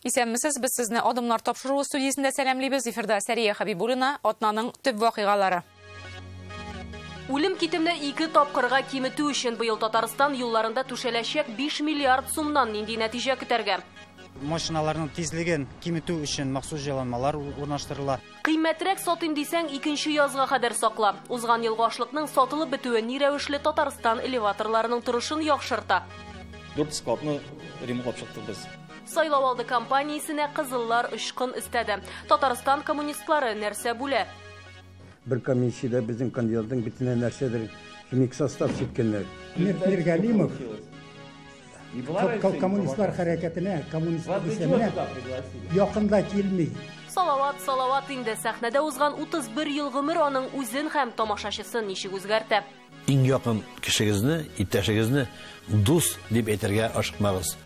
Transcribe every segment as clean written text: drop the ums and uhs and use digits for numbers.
Исәнмесез, без сезне Адымнар тапшыруы студиясендә сәламлибез. Эфирда Сәрия Хабибуллина, атнаның төп вакыйгалары. Үлем китемне 2 тапкырга киметү өчен быел Татарстан юлларында түшәләчәк 5 миллиард сумнан нинди нәтиҗә көтәргә. Машиналарның тизлеген киметү өчен махсус җайланмалар урнаштырыла. Кыйммәтрәк сатыйм дисәң, 2нче язга кадәр сакла. Узган елгы ашлыкның сатылып бетүе ни рәвешле Татарстан элеваторларының торышын яхшырта. 4 складны ремонтлап чыктык без. Сайлауалды компаниясенә кызыллар очкын истәде. Татарстан коммунистлары нәрсә бүлә? Bir комиссияда безнең кандидатның битенә нәрсәдер химик состав сипкәннәр. Миргалимов коммунистлар хәрәкәтенә, коммунистлар исеменә якында килми. Салават инде сәхнәдә узган 31 ел гомер аның үзен һәм тамашачысын ничек үзгәртә. Иң якын кешегезне, иптәшегезне дус дип әйтергә ашыкмагыз.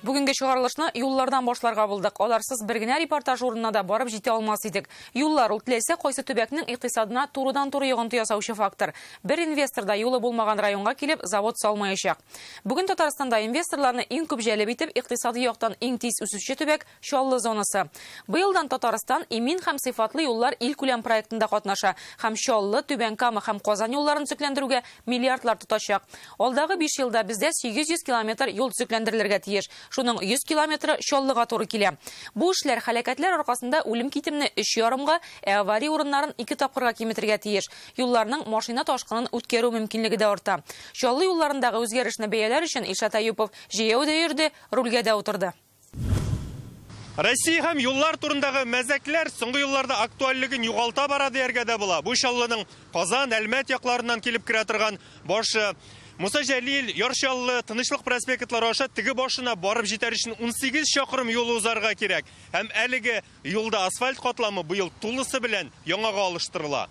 Бүгенге чыгарылышны юллардан башларга булдык. Аларсыз бер генә репортаж урынына да барып җитә алмас идек. Юллар ул теләсә кайсы төбәкнең икътисадына турыдан-туры йогынты ясаучы фактор. Бер инвестор да юлы булмаган районга килеп завод салмаячак. Бүген Татарстанда инвесторларны иң күп җәлеп итеп икътисади яктан иң тиз үсүче төбәк Чаллы зонасы. Быелдан Татарстан имин һәм сыйфатлы юллар ил күләм проектында катнаша һәм Чаллы, Түбән Кама һәм Казан юлларын төзекләндерүгә миллиардлар тотачак. Алдагы 5 елда бездә 800 километр юл төзекләндерелергә тиеш. Шуның 100 километры Чаллыга туры килә. Бу эшләр һәлакәтләр аркасында үлем китемне 3,5-га, авария урыннарын 2 тапкырга киметергә тиеш. Юлларның машина ташкынын үткәрү мөмкинлеге дә арта. Чаллы юлларындагы үзгәрешне бәяләр өчен Илшат Аюпов җыяуда йөрде, рульгә дә утырды. Россия һәм юллар турындагы мәзәкләр соңгы елларда актуальлыгын югалта бара дияргә дә була. Бу Чаллының Казан, Әлмәт якларыннан килеп керә торган башы Муса Җәлил, Ярчаллы, Тынычлык проспектлары аша теге башына барып җитәр өчен 18 чакрым юл узарга кирәк. Һәм әлеге юлда асфальт катламы быел тулысы белән яңага алыштырыла.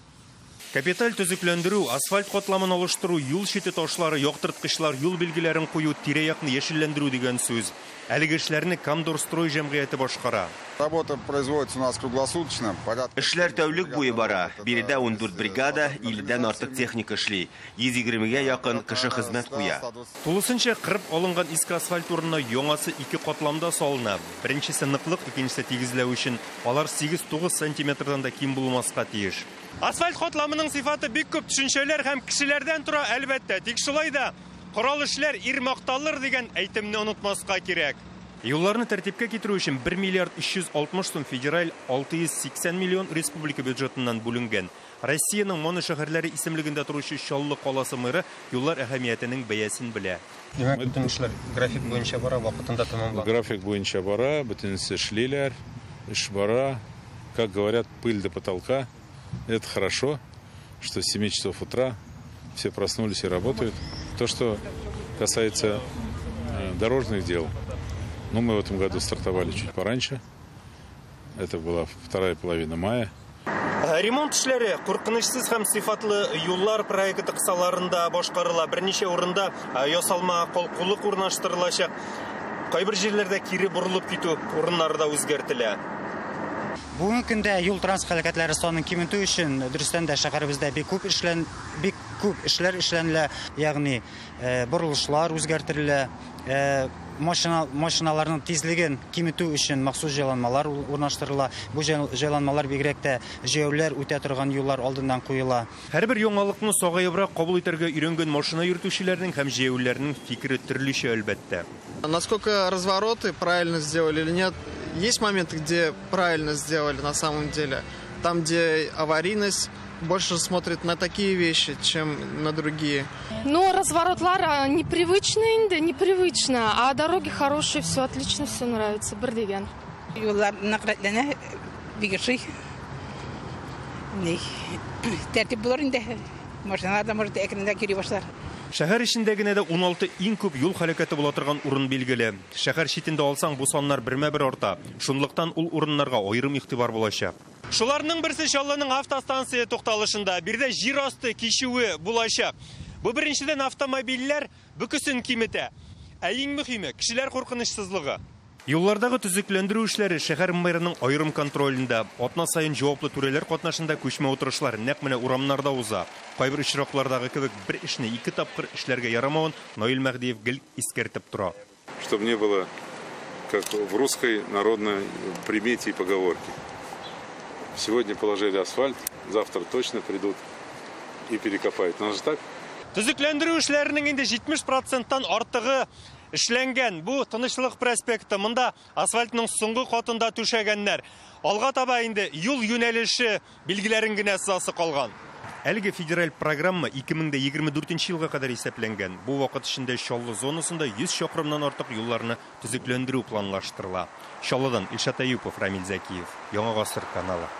Капиталь төзекләндерү, асфальт катламын алыштыру, юл чите ташлары, яктырткычлар, юл билгеләрен кую, тирә-якны яшелләндерү дигән сүз. Әлеге эшләрне Камдорстрой җәмгыяте башкара. Работа производится у нас круглосуточно. Эшләр тәүлек буе бара. Биредә 14 бригада, 50дән артык техника эшли. 120гә якын кеше хезмәт куя. Тулысынча кырып алынган иске асфальт урынына яңасы 2 катламда салына. Беренчесе ныклык, икенчесе тигезләү өчен. Алар 8-9 сантиметрдан да ким булмаска тиеш. Асфальт катламының сыйфаты бик күп төшенчәләр һәм кешеләрдән тора, әлбәттә. Тик шулай да корал эшләр ир макталыр дигән әйтемне онытмаска кирәк. Юлларны тәртипкә китерү өчен 1 миллиард 360 сум федераль, 680 миллион республика бюджетыннан бүленгән. Россиянең моны шәһәрләре исемлегендә торучы Чаллы каласы мэры юллар әһәмиятенең бәясен белә. Бөтен эшләр график буенча бара, вакытында тәмамлана. График буенча бара, бөтенесе эшлиләр, эш бара. Как говорят, пыль до потолка. Это хорошо, что с 7 часов утра все проснулись и работают. То, что касается дорожных дел, ну, мы в этом году стартовали чуть пораньше. Это была вторая половина мая. Ремонт эшләре куркынычсыз һәм сыйфатлы юллар проекты кысаларында башкарыла. Берничә урында ясалма калкулык урнаштырылачак. Кайбер җирләрдә кире борылып китү урыннары да үзгәртелә. Бүгенге көндә юл транспорт хәрәкәтләре санын киметү өчен дөрестән дә шәһәребездә бик күп эшләр эшләнелә, ягъни борылышлар үзгәртелә, машиналарның тизлеген киметү өчен махсус җайланмалар урнаштырыла. Бу җайланмалар бигрәк тә җәяүләр үтә торган юллар алдыннан куела. Һәрбер яңалыкны сагаебрак кабул итәргә өйрәнгән машина йөртүчеләрнең һәм җәяүләрнең фикере төрлечә, әлбәттә. Насколько развороты правильно сделали или нет? Есть моменты, где правильно сделали на самом деле. Там, где аварийность больше смотрит на такие вещи, чем на другие. Ну, разворотлар непривычно, а дороги хорошие, все отлично, все нравится. Бердеген. Юллар нақратлана бигеши. Тәртип булыр инде. Машиналарда может экранда кире башлар. Шәһәр эчендә генә дә 16 иң күп юл хәрәкәте була торган урын билгеле. Шәһәр читендә алсаң, бу саннар бермә-бер арта. Шунлыктан ул урыннарга аерым игътибар булачак. Шуларның берсе Чаллының автостанция тукталышында, бирдә җир асты кичүе булачак. Бу беренчедән автомобильләр бүкесен киметә. Ә иң мөһиме кешеләр куркынычсызлыгы. Юллардагы төзекләндерү эшләре шәһәр мэрының аерым контролендә. Атна сайын җаваплы түрәләр катнашында күчмә утырышлар нәкъ менә урамнарда уза. Кайбер очраклардагы кебек бер эшне 2 тапкыр эшләргә ярамавын Наил Мәхдиев гел искәртеп тора. Чтобы не было как в русской народной примете и поговорке. Сегодня положили асфальт, завтра точно придут и перекопают. Надо же так? Түзеклендіру эшләренең инде 70%-тан артыгы эшләнгән. Бу Тынычлык проспекты. Монда асфальтның соңгы катында түшәгәннәр. Алга таба инде юл юнәлеше билгеләрен генә сызасы калган. Әлеге федераль программа 2024 елга кадәр исәпләнгән. Бу вакыт эчендә Чаллы зонасында 100 чакрымнан артык юлларны төзекләндерү планлаштырыла. Чаллыдан Илшат Аюпов, Рамил Зәкиев, Яңа гасыр каналы.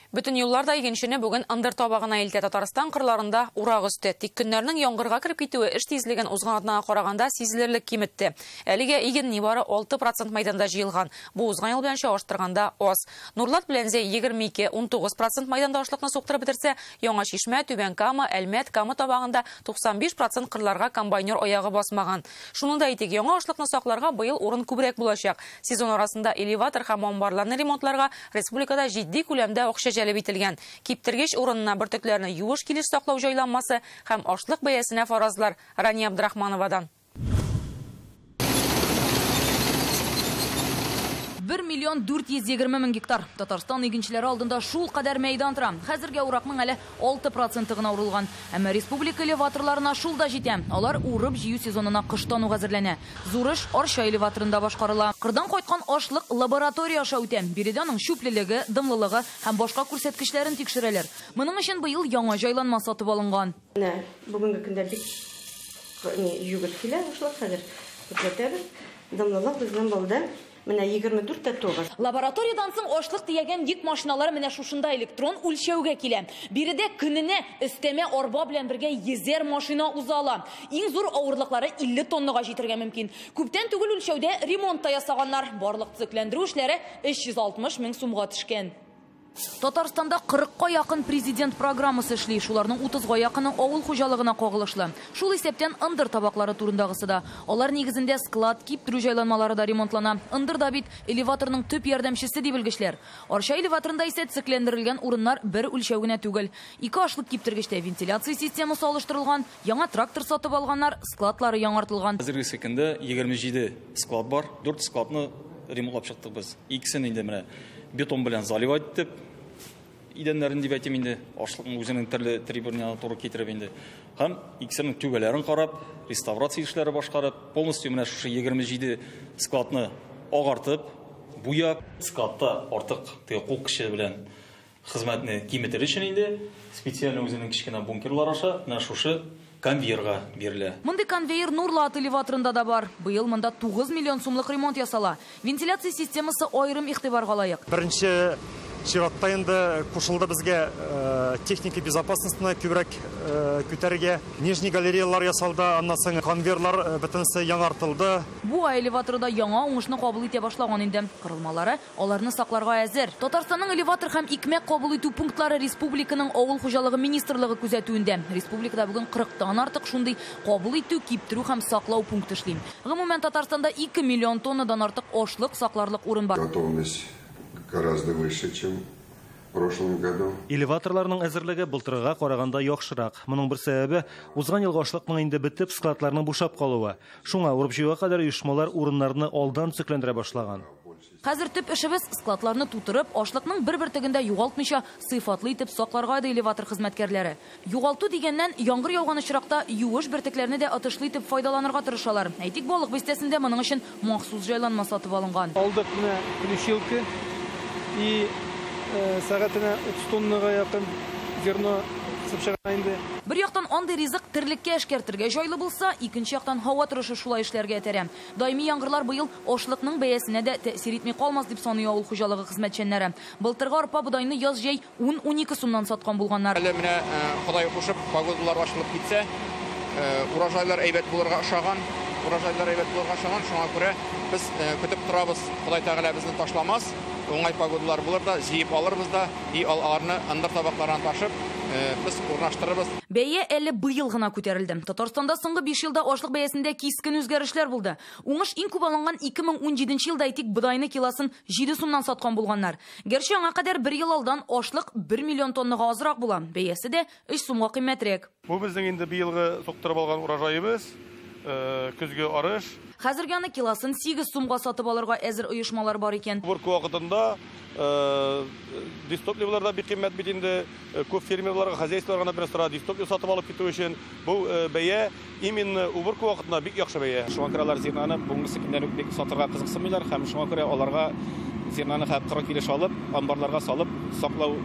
Бүтін юлларда игенчене бүген ындыр табағына илтә. Татарстан кырларында урак өсте. Тик көннәрнең яңгырга кирип китүе эш тизлеген узган атнага караганда сизелерлек киметте. Әлегә иген нибары 6% мәйданда җыелган. Бу узган ел белән чагыштырганда аз. Нурлат белән Зәй 22-19% мәйданда ашлыкны суктырып бетерсә, Яңа Чишмә, Түбән Кама, Әлмәт, Кама табагында 95% кырларга комбайнер аягы басмаган. Шуны да әйтик, яңа ашлыкны сакларга быел урын күбрәк булачак. Сезон арасында элеватор һәм амбарларны ремонтларга республикада җитди күләмдә акча җәлеп ителгән. Киптергеч урынына бөртекләрне юыш килеш саклау җайланмасы һәм ашлык бәясенә фаразлар. Рания Абдрахмановадан. 1,420,000 гектар. Татарстан игенчеләре алдында шул кадәр мәйдан тора. Хәзергә уракның әле 6% гына урылган. Әмма республика элеваторларына шул да җитә. Алар урып җыю сезонына кыштан ук әзерләнә. Зур эш Арча элеваторында башкарыла. Кырдан кайткан ашлык лаборатория аша үтә. Биредә аның шүплелеге, дымлылыгы һәм башка күрсәткечләрен тикшерәләр. Моның өчен быел яңа җайланма сатып алынган. Бүгенге көндә бик югыш килә ашлык хәзер. Күрсәтәбез. Дымлылык безнең булды. Менә 24-9. Лабораториядан соң ашлык тиягән йөк машиналары менә шушында электрон үлчәүгә килә. Биредә көненә өстәмә арба белән бергә 100 машина узала. Иң зур авырлыклары 50 тоннага җитәргә мөмкин. Күптән түгел үлчәүдә ремонт та ясаганнар. Барлык төзекләндерү эшләре 360 мең сумга төшкән. Татарстанда 40-ка якын президент программасы эшли, шуларның 30-га якыны авыл хуҗалыгына кагылышлы. Шул исәптән ындыр табаклары турындагысы да. Алар нигезендә склад, киптерү җайланмалары да ремонтлана. Ындыр да бит элеваторның төп ярдәмчесе дип белгечләр. Арча элеваторында исә төзекләндерелгән урыннар бер үлчәү генә түгел. 2 ашлык киптергечтә вентиляция системасы алыштырылган, яңа трактор сатып алганнар, складлары яңартылган. Хәзерге көндә 27 склад бар. 4 складны ремонтлап чыктык без. Икесен инде менә бетон белән заливать итеп, идәннәрен дип әйтим инде, ашлыкның үзенең төрле трибуналарына туры китереп инде. Һәм икесенең түбәләрен карап, реставрация эшләре башкарып, полностью менә шушы 27 складны агартып, буяп, складта артык теге кул кеше белән хезмәтне киметер өчен инде специаль үзенең кичкенә бункерлар аша менә шушы конвейерга бирелә. Мондый конвейер Нурлат элеваторында да бар. Быел монда 9 миллион сумлык ремонт ясала. Вентиляция системасы аерым игътибарга лаек. Беренче чиратта инде кушылды безгә техника безопасностьны күбрәк күтәрергә. Нижний галереялар ясалды, аннан соң конвейерлар бөтенсе яңартылды. Бу элеваторда яңа уңышны кабул итә башлаган инде. Кырылмалары аларны сакларга әзер. Татарстанның элеватор һәм икмәк кабул итү пунктлары республиканың авыл хуҗалыгы министрлыгы күзәтүендә. Республикада бүген 40-тан артык шундый кабул итү, киптерү һәм саклау пункты эшли. Гомумән Татарстанда 2 миллион тоннадан артык ашлык сакларлык урын бар. Готовность гораздо выше, чем в прошлом году. Элеваторларның әзерлеге былтырга караганда яхшырак. Моның бер сәбәбе узган елгы ашлыкның инде бетеп, складларның бушап калуы. Шуңа урып җыюга кадәр оешмалар урыннарны алдан төзекләндерә башлаган. Хәзер төп эшебез складларны тутырып, ашлыкның бер-бер тегендә югалтмыйча сыйфатлы итеп сакларга да элеватор хезмәткәрләре. Югалту дигәннән яңгыр яуган очракта юеш бертекләрне дә атышлы итеп файдаланырга тырышалар. Әйтик, балык бистәсендә моның өчен махсус җайланма сатып алынган. Алдык менә ключилка и сәгатенә 30 тоннага якын зерно сыпчыган инде. Бер яктан андый ризык терлеккә эшкәртергә җайлы булса, икенче яктан һава торышы шулай эшләргә этәрә. Даими яңгырлар быел ашлыкның бәясенә дә тәэсир итми калмас дип саный авыл хуҗалыгы хезмәтчәннәре. Былтыргы арпа будайны яз җәй 10-12 сумнан саткан булганнар. Әле менә Ходай кушып, погодалар ачылып китсә, урожайлар әйбәт булырга ошаган, шуңа күрә без көтеп торабыз. Ходай Тәгалә безне ташламас. Оңай погодалар булыр да, җыеп алырбыз да, и аларны ындыр табакларына ташып, без урнаштырырбыз. Бәя әле быел гына күтәрелде. Татарстанда соңгы 5 елда ашлык бәясендә кискен үзгәрешләр булды. Уңыш иң күп алынган 2017 елда әйтик будайны килосын 7 сумнан саткан булганнар. Гәрчә аңа кадәр 1 ел алдан ашлык 1 миллион тоннага азрак була. Бәясе дә 3 сумга кыйммәтрәк. Бу безнең инде быелгы суктырып алган урожайыбыз. көзге арыш. Хәзергәне килосын 8 сумга сатып алырга әзер оешмалар бар икән. Бер вакытында дистопливларда бик кыйммәт бит инде. Күп фермерларга, хозяйстволарга бер дистоплив сатып алып китү өчен бу бәя именно убырку вакытында бик яхшы бәя. Шуңа күрә алар зирнаны бүгенге көндә бик сатырга кызыксынмыйлар һәм шуңа күрә аларга зирнаны 40 килеш алып, амбарларга салып саклау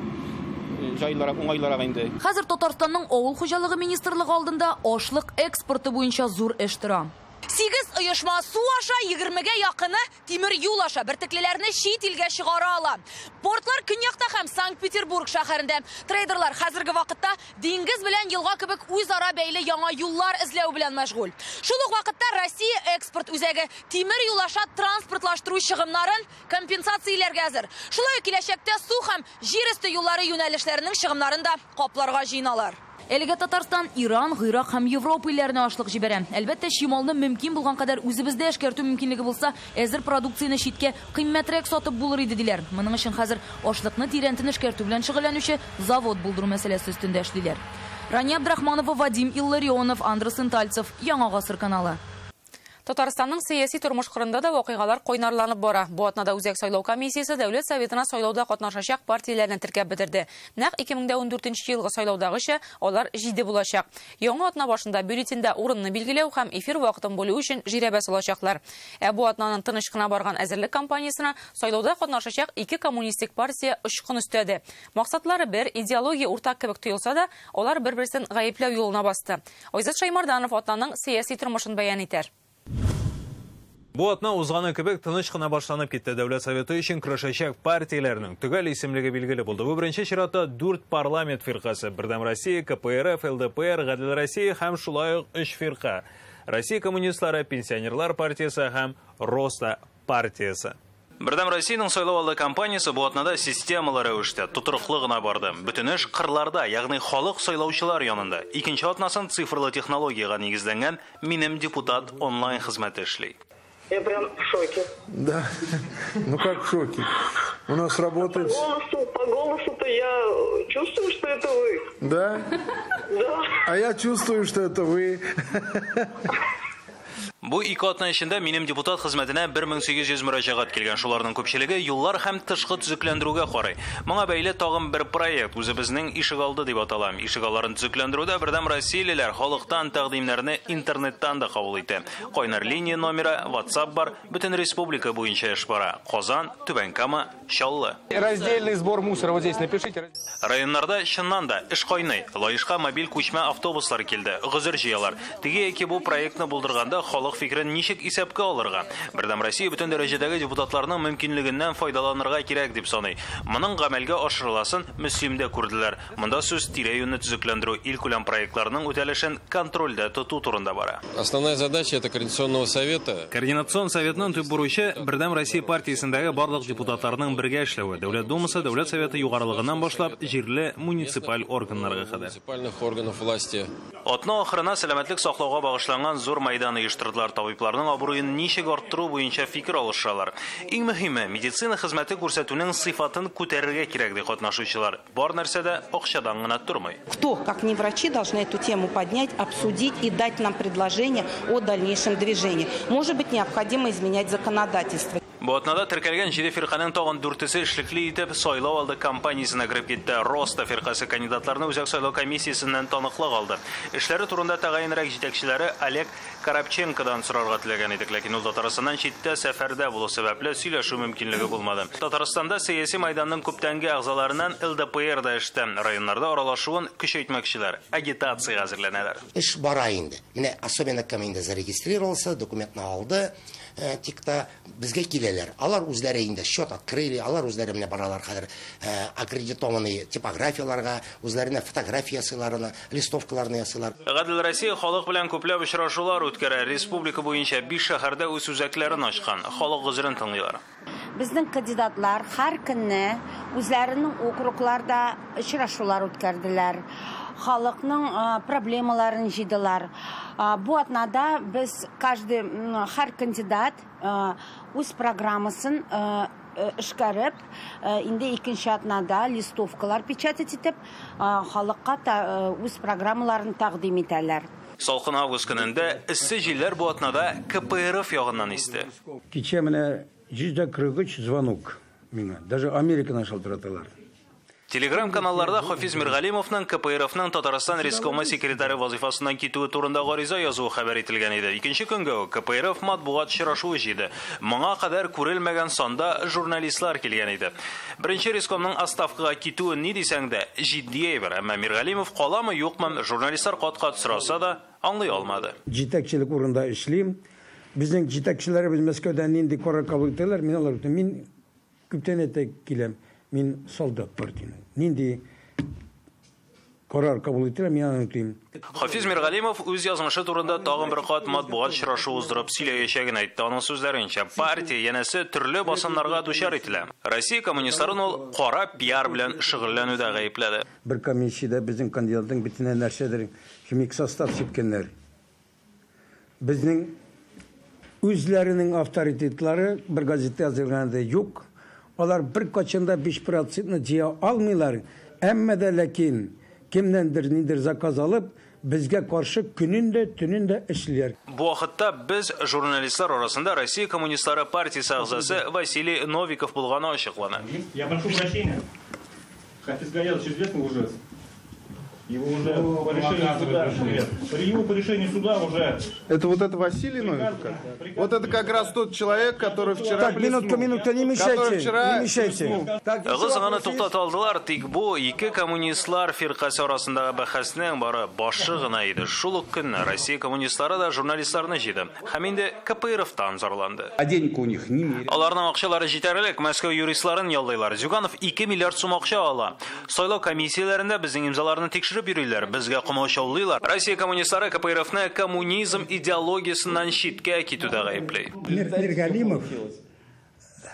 җайлары уңайларак инде. Хәзер Татарстанның авыл хуҗалыгы министрлыгы алдында ашлык экспорты буенча зур эш тора. 8 оешма су аша 20-гә якыны тимер юл аша бертеклеләрне чит илгә чыгара ала. Портлар Көньякта һәм Санкт-Петербург шәһәрендә. Трейдерлар хәзерге вакытта диңгез белән елга кебек үзара бәйле яңа юллар эзләү белән мәшгуль. Шул ук вакытта Россия экспорт үзәге тимер юл аша транспортлаштыру чыгымнарын компенсацияләргә әзер. Шулай киләчәктә су һәм җир өсте юллары юнәлешләренең чыгымнарын да капларга җыйналар. Әлегә Татарстан, Иран, Гыйрак һәм Европа илләренә ашлык җибәрә. Әлбәттә, чималны мөмкин булган кадәр үзебездә эшкәртү мөмкинлеге булса, әзер продукцияны читкә кыйммәтрәк сатып булыр иде диләр. Моның өчен хәзер ашлыкны тирәнтен эшкәртү белән шөгыльләнүче завод булдыру мәсьәләсе өстендә эшлиләр. Рания Абдрахманова, Вадим Илларионов, Андрей Сентальцев, Яңа гасыр каналы. Татарстанның сәяси тормыш кырында да вакыйгалар кайнарланып бара. Бу атнада Үзәк сайлау комиссиясе Дәүләт Советына сайлауда катнашачак партияләрне теркәп бетерде. Нәкъ 2014 елгы сайлаудагыча алар 7 булачак. Яңа атна башында бюллетендә урынны билгеләү һәм эфир вакытын бүлү өчен җирәбә салачаклар. Бу атнаның тыныч кына барган әзерлек кампаниясына сайлауда катнашачак 2 коммунистик партия очкын өстәде. Максатлары бер, идеология уртак кебек тоелса да, алар бер-берсен гаепләү юлына басты. Айзат Шаймарданов атнаның сәяси тормышын баян итәр. Бу атна узганы кебек тыныч кына башланып китте. Дәүләт Советы өчен көрәшәчәк партияләрнең төгәл исемлеге билгеле булды. Бу беренче чиратта 4 парламент фиркасы: Бердәм Россия, КПРФ, ЛДПР, Гадел Россия һәм шулай ук 3 фирка: Россия коммунистлары, Пенсионерлар партиясе һәм Роста партиясе. Бердәм Россиянең сайлау алды кампаниясе бу атнада системалы рәвештә тотрыклы гына барды. Бөтен эш кырларда, ягъни халык сайлаучылар янында. Икенче атнасын цифрлы технологиягә нигезләнгән Минем депутат онлайн хезмәте эшли. Я прям в шоке. Да, ну как в шоке? У нас работает... По голосу-то я чувствую, что это вы. Да? Да. А я чувствую, что это вы. Бу 2 атна эчендә Минем депутат хезмәтенә 1800 мөрәҗәгать килгән. Шуларның күпчелеге юллар һәм тышкы төзекләндерүгә карый. Моңа бәйле тагын бер проект үзебезнең ишегалды дип аталам. Ишегалларын төзекләндерүдә Бердәм Россиялеләр халыктан тәкъдимнәрне интернеттан да кабул итә. Кайнар линия номеры, WhatsApp бар, бөтен республика буенча эш бара. Казан, Түбән Кама, Чаллы. Раздельный сбор мусора вот здесь напишите. Районнарда чыннан да эш кайный. Лаешка мобиль күчмә автобуслар килде. Гызыр җыялар. Теге яки бу проектны булдырганда халык фикрен ничек исәпкә алырга? Бердәм Россия бөтен дәрәҗәдәге депутатларның мөмкинлегеннән файдаланырга кирәк дип саный. Моның гамәлгә ашырыласын Мөслимдә күрделәр. Монда сүз тирә-юньне төзекләндерү илкүләм проектларның үтәлешен контрольдә тоту турында бара. Основная задача это координационного совета. Координацион советның төп бурычы Бердәм Россия партиясендәге барлык депутатларның бергә эшләүе. Дәүләт думасы, Дәүләт Советы югарылыгыннан башлап җирле муниципаль органнарга кадәр. Муниципальных органов власти. Атна ахырына сәламәтлек саклауга багышланган зур майдан оештырдылар. Табибларның абруен ничек арттыру буенча фикер алышалар. Иң мөһиме, медицина хезмәте күрсәтүнең сыйфатын күтәрергә кирәк ди катнашучылар. Бар нәрсәдә акчадан гына тормый. Кто, как не врачи, должны эту тему поднять, обсудить и дать нам предложение о дальнейшем движении. Может быть, необходимо изменять законодательство. Бу атнада теркәлгән 7 фирканың тагын 4-се эшлекле итеп сайлау алды кампаниясенә кирип китте. Роста фиркасы кандидатларны Үзәк сайлау комиссиясеннән таныклык алды. Эшләре турында тәгаенрәк җитәкчеләре Олег Карапченкодан сорарга теләгән идек, ләкин ул Татарстаннан читтә сәфәрдә булу сәбәпле сөйләшү мөмкинлеге булмады. Татарстанда сәяси майданның күптәнге әгъзаларыннан ЛДПР да эштә. Районнарда аралашуын көчәйтмәкчеләр, агитация әзерләнәләр. Эш бара инде. Менә особенно кем инде зарегистрировался, документны алды. Тикта безгә киләләр. Алар үзләре инде счет открыли, алар үзләре менә баралар хәзер аккредитованный типографияларга, үзләренә фотографиясыларына, листовкаларны ясыйлар. Гадел Россия халык белән күпләп очрашулар үткәрә. Республика буенча 5 шәһәрдә үз үзәкләрен ачкан. Халык гызырын тыңлыйлар. Безнең кандидатлар һәр көнне үзләренең округларда очрашулар үткәрделәр. Халыкның проблемаларын җыйдылар. Бу атнада без һәр кандидат үз программасын эшкәреп, инде икенче атнада листовкалар печатать итеп, халыкка үз программаларын тәкъдим итәләр. Салқын август көнендә иссе җилләр бу атнада КПРФ ягыннан исте. Кичә менә 143 звонок миңа. Даже Америкадан шалтыраталар. Телеграм-каналларда Хафиз Миргалимовның КПРФның Татарстан Рескомы секретары вазифасыннан китүе турында гариза язуы хәбәр ителгән иде. Икенче көнгә КПРФ матбугат очрашуы җыйды. Моңа кадәр күрелмәгән санда журналистлар килгән иде. Беренче Рескомның отставкага китүен ни дисәң дә җитди әйбер, әмма Миргалимов каламы юкмы журналистлар кат-кат сораса да аңлый алмады. Җитәкчелек урында эшлим. Безнең җитәкчеләребез Мәскәүдән нинди карар кабул итәләр, мин күптән әйтә киләм. Мин солдат партияның. Нинди карар кабул итәләр, мин аны үтим. Хафиз Миргалимов үз язмышы турында тагын бер кат матбугат очрашуы уздырып сөйләячәген әйтте. Аның сүзләренчә, партия янәсе төрле басымнарга дучар ителә. Россия коммунистларын ул кара пиар белән шөгыльләнүдә гаепләде. Бер комиссиядә безнең кандидатның битенә нәрсәдер химик состав сипкәннәр. Безнең үзләренең авторитетлары бер газетта язылганда юк. Алар bir kaçında 5% җыя алмыйлар. Әмма дә ләкин кемнәндер ниндер заказ алып, безгә каршы көнендә, төнендә эшләр. Бу вакытта без журналистлар арасында Россия коммунистлары партиясе әгъзасы Василий Новиков булганы ачыклана. Я прошу прощения. Хафиз Гаязович известный лжец. Его уже по решению суда. Его по решению суда уже. Это вот это Василий Новиков? Вот это как раз тот человек, который вчера Так, минутка, не мешайте. Гызганы туктаталдылар, тик бу ике коммунистлар фиркасы арасындагы бәхәснең бары башы гына иде. Шул ук көнне Россия коммунистлары да журналистларны җыйды. Һәм инде КПРФтан зарланды. А денег у них не. Аларның акчалары җитәрлек, Мәскәү юристларын ялдыйлар. Зюганов 2 миллиард сум акча ала. Сайлау комиссияләрендә безнең имзаларны тикшереп йөриләр, безгә кумаучаулыйлар. Россия коммунистлары КПРФны коммунизм идеологиясыннан читкә китүдә гаеплей. Миргалимов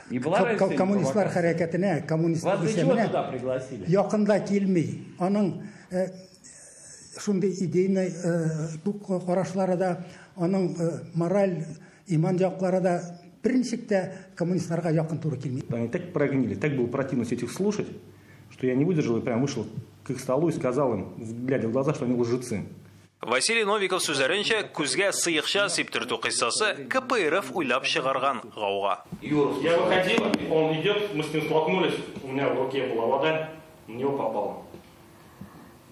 коммунистлар хәрәкәтенә, коммунистлар исеменә якында килми. Аның шундый идейный карашлары да, аның мораль, иман яклары да принципта коммунистларга якын туры килми. Они так прогнили, так было противно этих слушать, что я не выдержал и прям вышел к их столу и сказал им, глядя в глаза, что они лжецы. Василий Новиков сүзләренчә, күзгә сыйыкча сиптерту кыйссасы КПРФ уйлап чыгарган гауга. Я выходил, он идет, мы с ним столкнулись, у меня в руке была вода, в него попало.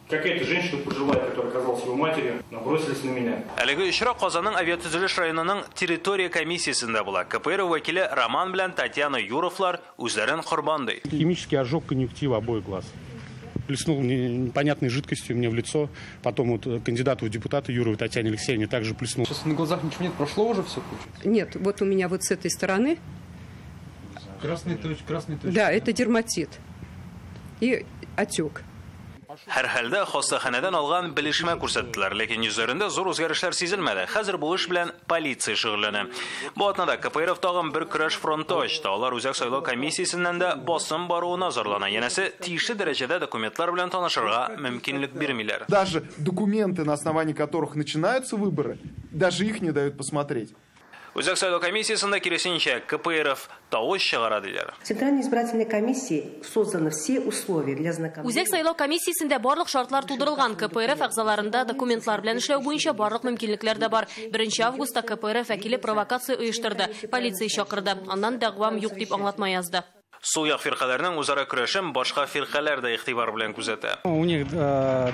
Какая-то женщина пожилая, которая оказалась его матерью, набросились на меня. Әлеге очрак Казанның авиатөзелеш районының территория комиссиясендә була. КПРФ вәкиле Роман белән Татьяна Юровлар үзләрен корбан ди. Химический ожог конъюнктива обоих глаз. Плеснул непонятной жидкостью мне в лицо. Потом вот кандидату в депутаты Юровой Татьяне Алексеевне также плеснул. Сейчас на глазах ничего нет, прошло уже все? Нет, вот у меня вот с этой стороны. Красный точка. Да, это дерматит. И отек. Һәр хәлдә хастаханәдән алган белешмә күрсәттеләр, ләкин йөзләрендә зур үзгәрешләр сизелмәде. Хәзер бу эш белән полиция шөгыльләнә. Бу атнада КПРФ тагын бер көрәш фронты ачты. Алар үзәк сайлау комиссиясеннән дә басым баруына зарлана. Янәсе, тиешле дәрәҗәдә документлар белән танышырга мөмкинлек бирмиләр. Даже документы, на основании которых начинаются выборы, даже их не дают посмотреть. Үзәк сайлау комиссиясында киресенчә КПРФ тавыш чыгара диләр. Центральной избирательной комиссии созданы все условия для знакомства. Үзәк сайлау комиссиясендә барлык шартлар тудырылган. КПРФ әгъзаларында документлар белән эшләү буенча барлык мөмкинлекләр дә бар. 1 августта КПРФ вәкиле провокация оештырды, полиция чакырды. Аннан дәгъвам юк дип аңлатма язды. Сул як фиркаларның үзара көрәшен башка фиркалар да игътибар белән күзәтә. У них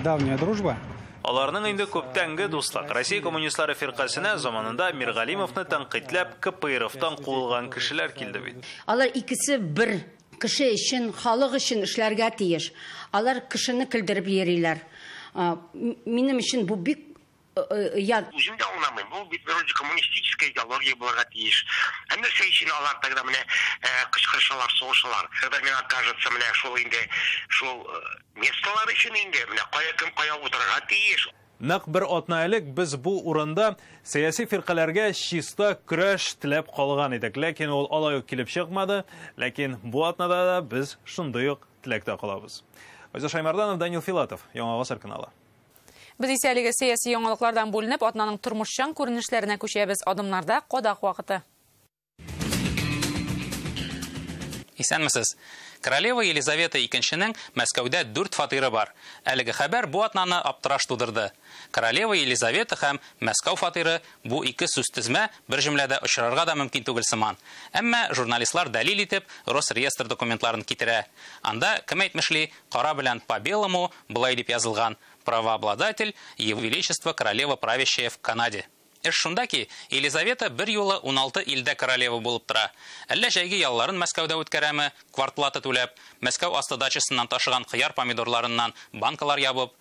давняя дружба. Аларның инде күптәнге дуслык. Россия коммунистлары фиркасына заманында Миргалимовны тәнкыйтьләп КПРФтан куылган кешеләр килде бит. Алар икесе бер кеше өчен, халык өчен эшләргә тиеш. Алар кешене көлдереп йөриләр. Минем өчен бу бик Үзем дә аңламыйм. Бу бит вроде коммунистическая идеология булырга тиеш. Һәм нәрсә өчен алар тогда менә кычкырышалар, сугышалар. Когда мне кажется, менә шул инде шул месталар өчен инде менә кая кем кая утырырга тиеш. Нәкъ бер атна элек без бу урында сәяси фиркаларга чиста көрәш теләп калган идек, ләкин ул алай ук килеп чыкмады. Ләкин бу атнада да без шундый ук теләктә калабыз. Айза Шаймарданов, Данил Филатов, Яңа Гасыр каналы. Без исә әлеге сәяси яңалыклардан бүленеп, атнаның тормышчан күренешләренә күчәбез. Адымнарда кадак вакыты. Исәнмесез. Королева Елизавета II-нең Мәскәүдә 4 фатиры бар. Әлеге хәбәр бу атнаны аптыраш тудырды. Королева Елизавета һәм Мәскәү фатиры бу ике сүз тезмә бер җөмләдә очрарга да мөмкин түгел сыман. Әмма журналистлар дәлил итеп Росреестр документларын китерә. Анда кем әйтмешли, кара белән по белому булай дип язылган: правообладатель Его Величество королева правящая в Канаде. Эш шунда ки, Елизавета бер юлы 16 илдә королева булып тора. Әллә җәйге ялларын Мәскәүдә үткәрәме, квартплата түләп, Мәскәү асты дачасыннан ташыган хыяр помидорларыннан банкалар ябып?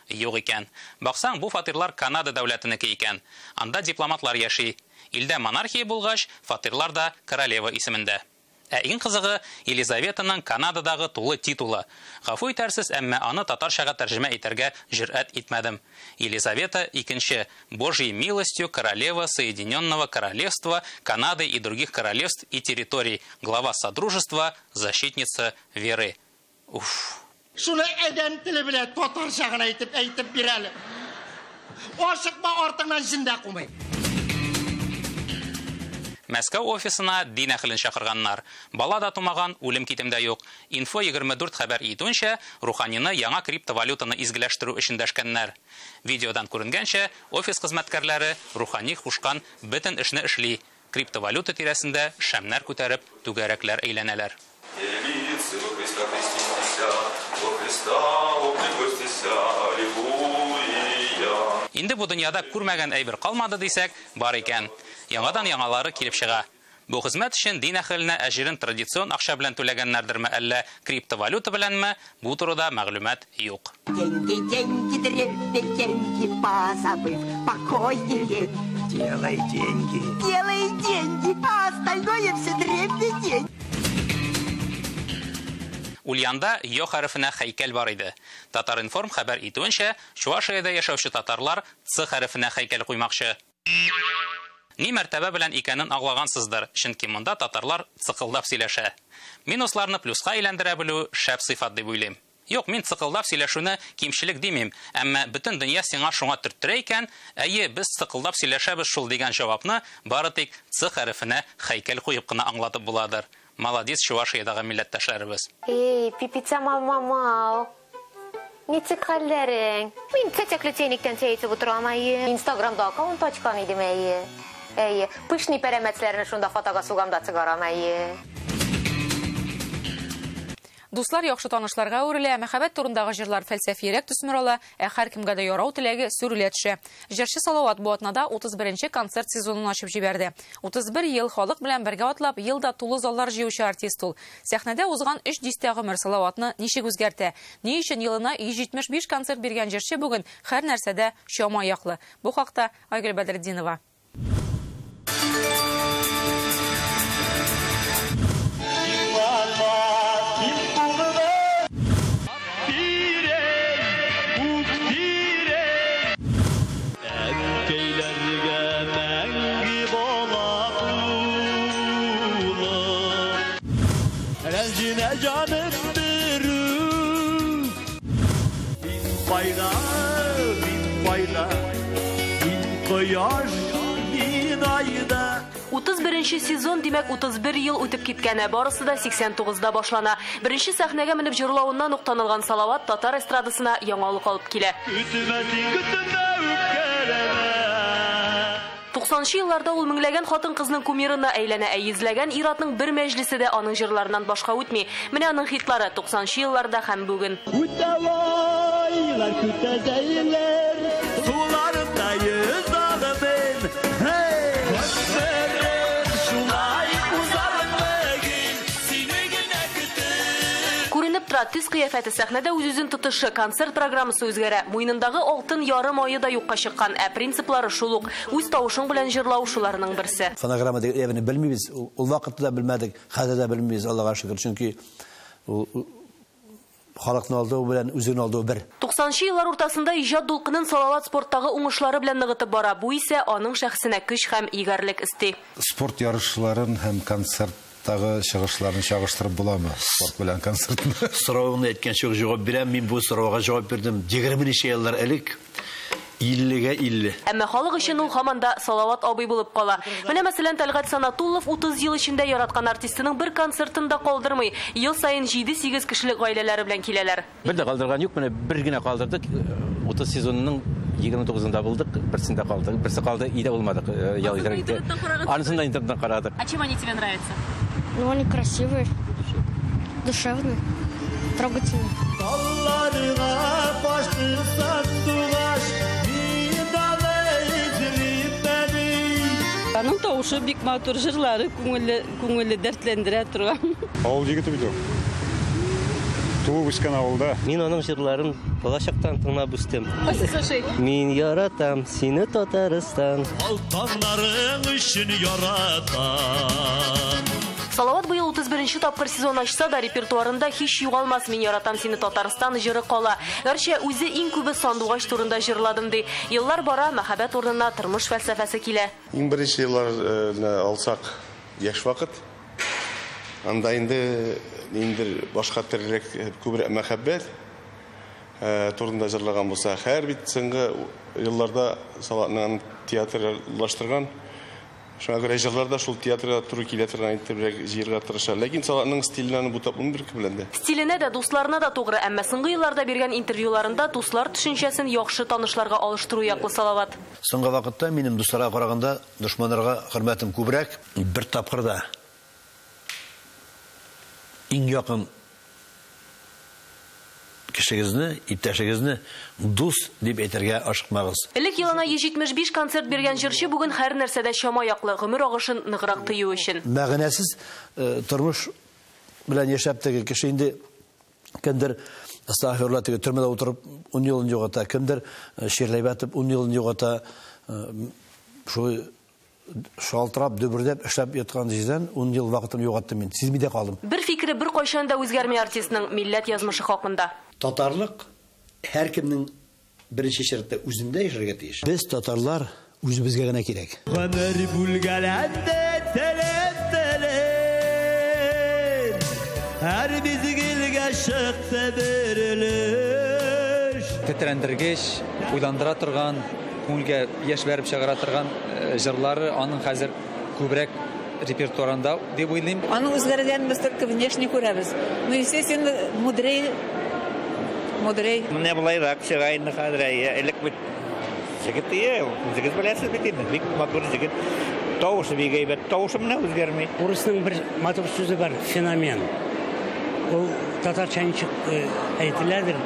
Юк икән. Баксаң, бу фатирлар Канада дәүләтенеке икән. Анда дипломатлар яши. Илдә монархия булгач, фатирлар да королева исемендә. Ә иң кызыгы Елизаветаның Канададагы тулы титулы. Гафу итәрсез, әмма аны татарчага тәрҗемә итәргә җөрьәт итмәдем. Елизавета II, Божьей милостью королева Соединенного Королевства, Канады и других королевств и территорий, глава Содружества, защитница веры. Уф. Шуны әдән теле белән татарчага әйтеп бирәле. Ашыкма, артыңнан җиндә кумый. Мәскәү офисына дин әһелен чакырганнар. Бала да тумаган, үлем китемдә юк. Info 24 хәбәр итүнчә, Руханины яңа криптовалютаны изгеләштерү өчен дәшкәннәр. Видеодан күренгәнчә, офис хезмәткәрләре Рухани хушкан бөтен эшне эшли. Криптовалюта тирәсендә шәмнәр күтәреп, түгәрәкләр әйләнәләр. Инде бу дөньяда күрмәгән әйбер калмады дисәк, бар икән. Яңадан яңалары килеп чыга. Бу хезмәт өчен дин әһеленә әҗерен традицион акча белән түләгәннәрдерме, әллә криптовалюта беләнме? Бу турыда мәгълүмат юк. Деньги, позабыв покойнее. Делай деньги, а остальное все древний день. Ульянда Йо хәрефенә һәйкәл бар иде. Татар-информ хәбәр итүенчә, Чувашиядә яшәүче татарлар Ц хәрефенә һәйкәл куймакчы. Ни мәртәбә белән икәнен аңлагансыздыр, чөнки монда татарлар цыкылдап сөйләшә. Минусларны плюска әйләндерә белү шәп сыйфат дип уйлыйм. Юк, мин цыкылдап сөйләшүне кимчелек димим, әмма бөтен дөнья сиңа шуңа төрттерә икән, әйе, без цыкылдап сөйләшәбез шул дигән җавапны бары тик Ц хәрефенә һәйкәл куеп кына аңлатып буладыр. Молодец, Чувашиядагы милләттәшләребез. Эй, пипица мама. Ничек хәлләрең? Мин тәтәкле тәйнектән тәйтеп утырам, әйе. Инстаграмда аккаунт ачкан идем, әйе. Әйе, пышный пәрәмәтләрне шунда фотога сугамда чыгарам, әйе. Дуслар, яхшы танышларга үрелә, мәхәббәт турындагы җырлар фәлсәфиерәк төсмер ала, ә һәркемгә дә ярау теләге сүрелә төшә. Җырчы Салават бу атнада 31-нче концерт сезонын ачып җибәрде. 31 ел халык белән бергә атлап, елда тулы заллар җыючы артист ул. Сәхнәдә узган 3 дистә гомер Салаватны ничек үзгәртә? Ни өчен елына 175 концерт биргән җырчы бүген һәр нәрсәдә чама яклы. Бу хакта Айгөл Бәдретдинова. Беренче сезон, димәк, 31 ел үтеп киткәне, барысы да 89-да башлана. Беренче сәхнәгә менеп җырлавыннан ук танылган Салават татар эстрадасына яңалык алып килә. 90-нчы елларда ул меңләгән хатын-кызның кумирына әйләнә, ә йөзләгән ир-атның бер мәҗлесе дә аның җырларыннан башка үтми. Менә аның хитлары 90-нчы елларда һәм бүген. Төс кыяфәте сәхнәдә үз-үзен тотышы, концерт программасы үзгәрә. Муйнындагы алтын ярым айы да юкка чыккан, ә принциплары шул ук. Үз тавышың белән җырлау шуларның берсе. Фонограмма дигәнне белмибез, ул вакытта да белмәдек, хәзер дә белмибез, Аллага шөкер, чөнки халыкны алдау белән үзен алдау бер. 90-нчы еллар уртасында иҗат дулкынын Салават спорттагы уңышлары белән ныгытып бара. Бу исә аның шәхсенә көч һәм игәрлек исти. Спорт ярышларын һәм концерт чыгышларын чагыштырып буламы? Спорт белән концертны. Соравыңны әйткәнчә җавап бирәм. Мин бу соравга җавап бирдем 20 еллар элек. 50-ге 50. Әмма халық өчен ул һаманда Салават абый булып кала. Менә мәсәлән Тәлгать Санатуллов 30 ел эчендә яраткан артистының бер концертын да калдырмый. Ел сайын 7-8 кешелек гаиләләре белән киләләр. Бер дә калдырган юк, менә бер генә калдырдык. 30 сезонның 29-ында булдык, берсендә калдык. Берсе калды, иде булмадык. Ял итәргә. Анысын да интернеттан карадык. А чем они тебе нравятся? Ну, они красивые, душевные, трогательные. Аның тавышы бик матур, җырлары күңелле дәртләндерә торган. Авыл егете бит ул. Туып үскән авылда. Мин аның җырларын балачактан тыңлап үстем. Мин яратам сине Татарстан. Алтаннарың өчен яратам. Салават быел 31-нче тапкыр сезон ачса да репертуарында һич югалмас «Мин яратам сине Татарстан» җыры кала. Гәрчә үзе иң күбе сандугач турында җырладым ди. Еллар бара, мәхәббәт урынына тормыш фәлсәфәсе килә. Иң беренче елларны алсак, яшь вакыт. Анда инде башка төрлерәк күбрәк мәхәббәт турында җырлаган булса, һәр бит соңгы елларда Салаватның театрлаштырган. Шуңа күрә җырларда шул театрга туры килә торган итеп җыярга тырыша. Ләкин Салаватның стиленә бу тапмый бер кем дә. Стиленә дә, дусларына да тугры, әмма соңгы елларда биргән интервьюларында дуслар төшенчәсен яхшы танышларга алыштыру яклы Салават. Соңгы вакытта минем дусларга караганда дошманнарга хөрмәтем күбрәк. Бер тапкырда иң якын кешегезне, иптәшегезне дус дип әйтергә ашыкмагыз. Элек елына 175 концерт биргән җырчы бүген һәр нәрсәдә чама яклы, гомер агышын ныграк тыю өчен. Мәгънәсез тормыш белән яшәп теге кеше инде кемдер астагфирулла теге төрмәдә утырып 10 елын югата, кемдер ширләйбәтеп 10 елын югата, шул шалтырап, дөбердәп эшләп яткан җирдән 10 ел вакытын югаттым мин. Сизмидә калдым. Бер фикере бер кайчан да үзгәрми артистның милләт язмышы хакында. Татарлык һәркемнең беренче шәрттә үзендә яшәргә тиеш. Без татарлар үзебезгә генә кирәк. Гомер бүлгәләндә теләп-теләп һәр мизгелгә чыкты бер өлеш. Тетрәндергеч, уйландыра торган, күңелгә яшь бәреп чыгара торган җырлары аның хәзер күбрәк репертуарында дип уйлыйм. Аның үзгәргән без только внешне күрәбез. Ну, естественно, мудрый. Менә булайрак чыга инде хәзер. Элек бит җегет ие, җегет беләсез бит инде. Бик матур җегет. Тавышы бик әйбәт, тавышы менә үзгәрми. Урысның бер матур сүзе бар, феномен. Ул татарча ничек әйтеләдер.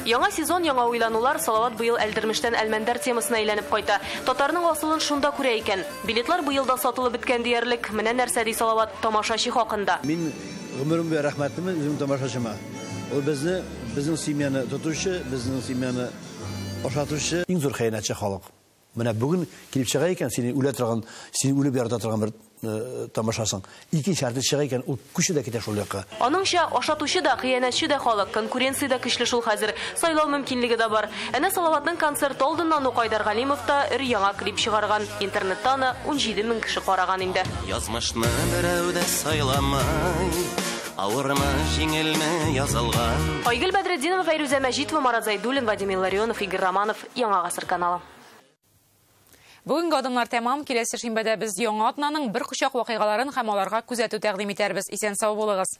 Яңа сезон, яңа уйланулар. Салават быел Әлдермештән Әлмәндәр темасына әйләнеп кайта. Татарның асылын шунда күрә икән. Билетлар быелда сатылып беткән диярлек. Менә нәрсә ди Салават тамашачы хакында. Мин гомеремдә рәхмәтлемен үзем тамашачыма. Ул безнең семьяны тотучы, безнең семьяны ашатучы иң зур хыянатчы халык. Менә бүген килеп чыга икән, сине үлә торган, сине үлеп ярата торган бер тамашасың. Икенче артист чыга икән, ул күче дә китә шул якка. Аныңча, ашатучы да, хыянатчы да халык, конкуренция да көчле шул хәзер. Сайлау мөмкинлеге дә бар. Әнә Салаватның концерт алдыннан ук Айдар Галимов та яңа клип чыгарган. Интернеттан 17 мең кеше караган инде. Язмышны берәү дә сайламай. Авырма, җиңелме язылган. Айгөл Бәдретдинова, Файруза Мәҗитова, Марат Зайдуллин, Владимир Ларионов, Игорь Романов, Яңа гасыр каналы. Бүгенге адымнар тәмам. Киләсе шимбәдә без яңа атнаның бер кочак вакыйгаларын һәм аларга күзәтү тәкъдим итәрбез. Исән сау булыгыз.